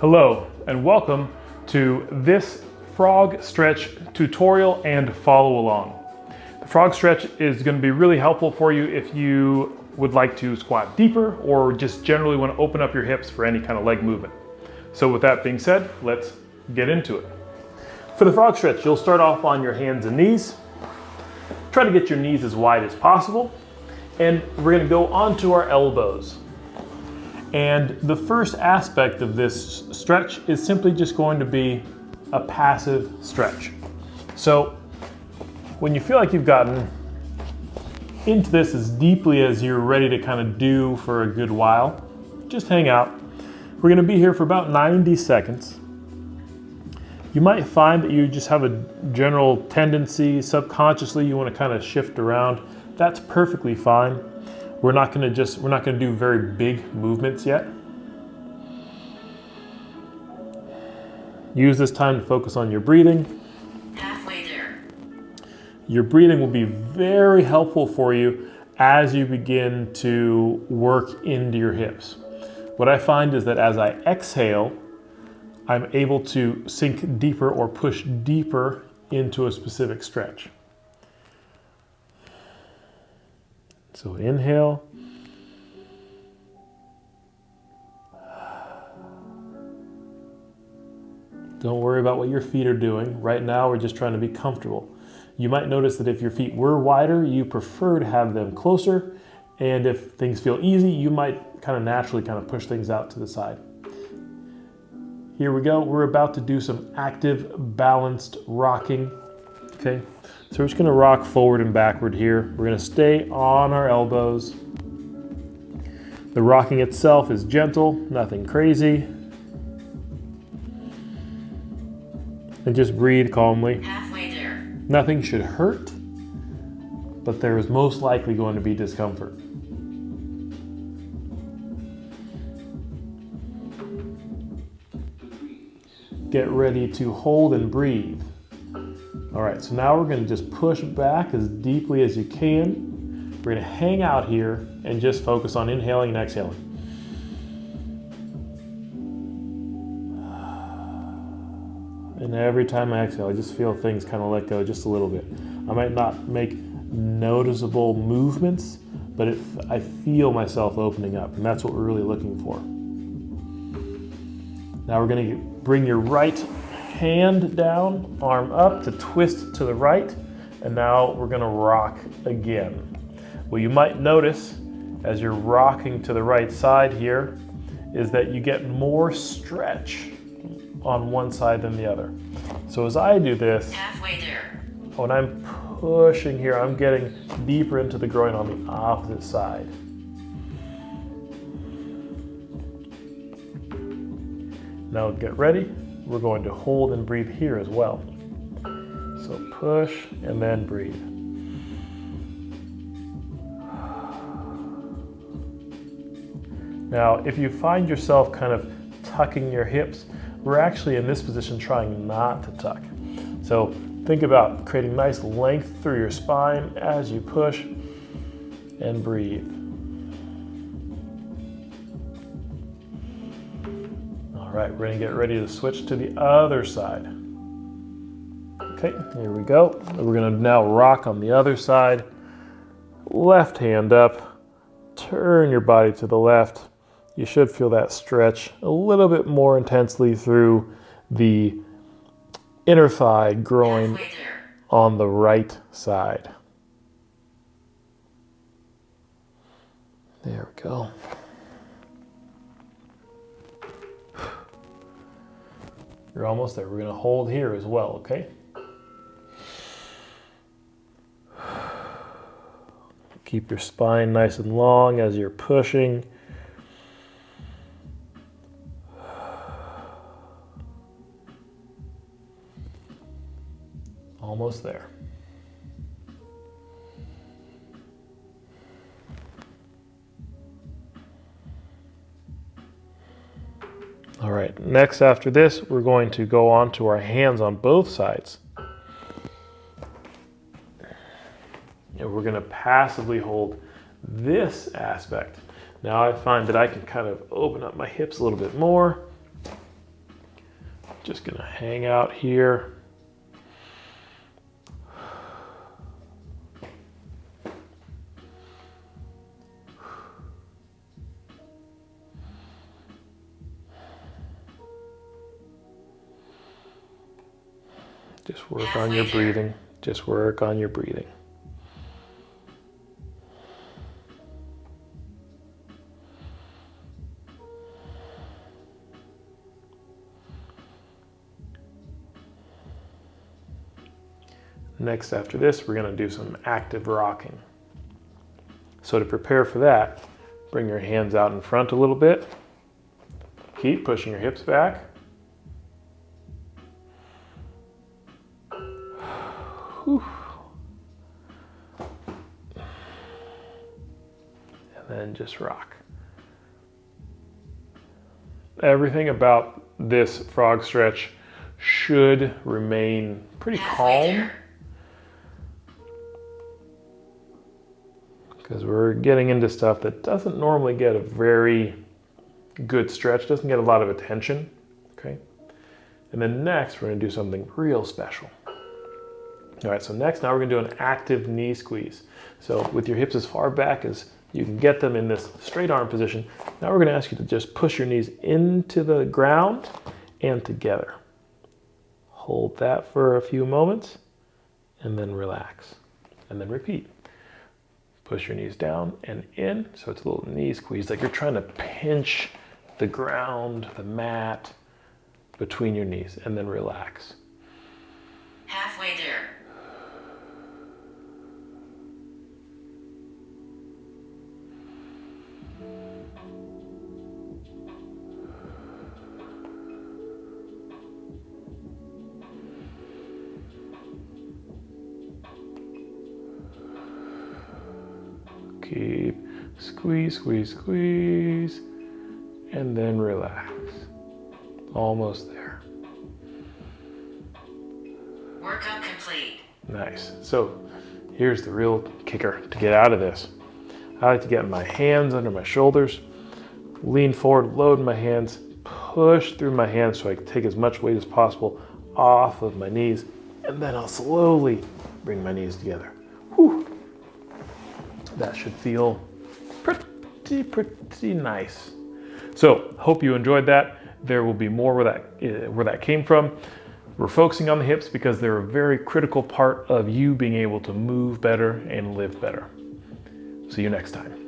Hello and welcome to this frog stretch tutorial and follow along. The frog stretch is going to be really helpful for you if you would like to squat deeper or just generally want to open up your hips for any kind of leg movement. So with that being said, let's get into it. For the frog stretch, you'll start off on your hands and knees. Try to get your knees as wide as possible. And we're going to go onto our elbows. And the first aspect of this stretch is simply just going to be a passive stretch. So when you feel like you've gotten into this as deeply as you're ready to kind of do for a good while, just hang out. We're going to be here for about 90 seconds. You might find that you just have a general tendency, subconsciously you want to kind of shift around. That's perfectly fine. We're not going to do very big movements yet. Use this time to focus on your breathing. Halfway there. Your breathing will be very helpful for you as you begin to work into your hips. What I find is that as I exhale, I'm able to sink deeper or push deeper into a specific stretch. So inhale. Don't worry about what your feet are doing. Right now, we're just trying to be comfortable. You might notice that if your feet were wider, you prefer to have them closer. And if things feel easy, you might kind of naturally push things out to the side. Here we go. We're about to do some active, balanced rocking. Okay. So we're just going to rock forward and backward here. We're going to stay on our elbows. The rocking itself is gentle, nothing crazy. And just breathe calmly. Halfway there. Nothing should hurt, but there is most likely going to be discomfort. Get ready to hold and breathe. All right, so now we're going to just push back as deeply as you can. We're going to hang out here and just focus on inhaling and exhaling. And every time I exhale, I just feel things kind of let go just a little bit. I might not make noticeable movements, but I feel myself opening up, and that's what we're really looking for. Now we're going to bring your right hand down, arm up to twist to the right, and now we're going to rock again. What you might notice as you're rocking to the right side here is that you get more stretch on one side than the other. So as I do this, Halfway there. when I'm pushing here, I'm getting deeper into the groin on the opposite side. Now get ready. We're going to hold and breathe here as well. So push and then breathe. Now, if you find yourself kind of tucking your hips, we're actually in this position trying not to tuck. So think about creating nice length through your spine as you push and breathe. All right, we're gonna get ready to switch to the other side. Okay, here we go. We're gonna now rock on the other side. Left hand up, turn your body to the left. You should feel that stretch a little bit more intensely through the inner thigh groin on the right side. There we go. You're almost there. We're going to hold here as well, okay? Keep your spine nice and long as you're pushing. Almost there. All right, next after this, we're going to go on to our hands on both sides. And we're going to passively hold this aspect. Now I find that I can kind of open up my hips a little bit more. Just gonna hang out here. Just work on your breathing. Just work on your breathing. Next, after this, we're going to do some active rocking. So to prepare for that, bring your hands out in front a little bit. Keep pushing your hips back. Whew. And then just rock. Everything about this frog stretch should remain pretty calm, because we're getting into stuff that doesn't normally get a very good stretch, doesn't get a lot of attention, okay? And then next, we're gonna do something real special. All right, so next, now we're gonna do an active knee squeeze. So with your hips as far back as you can get them in this straight arm position, now we're gonna ask you to just push your knees into the ground and together. Hold that for a few moments and then relax, and then repeat. Push your knees down and in, so it's a little knee squeeze, like you're trying to pinch the ground, the mat between your knees, and then relax. Halfway there. Keep squeeze, squeeze, squeeze, and then relax. Almost there. Workout complete. Nice. So here's the real kicker to get out of this. I like to get my hands under my shoulders, lean forward, load my hands, push through my hands so I can take as much weight as possible off of my knees, and then I'll slowly bring my knees together. Whew. That should feel pretty nice. So hope you enjoyed that. There will be more where that came from. We're focusing on the hips because they're a very critical part of you being able to move better and live better. See you next time.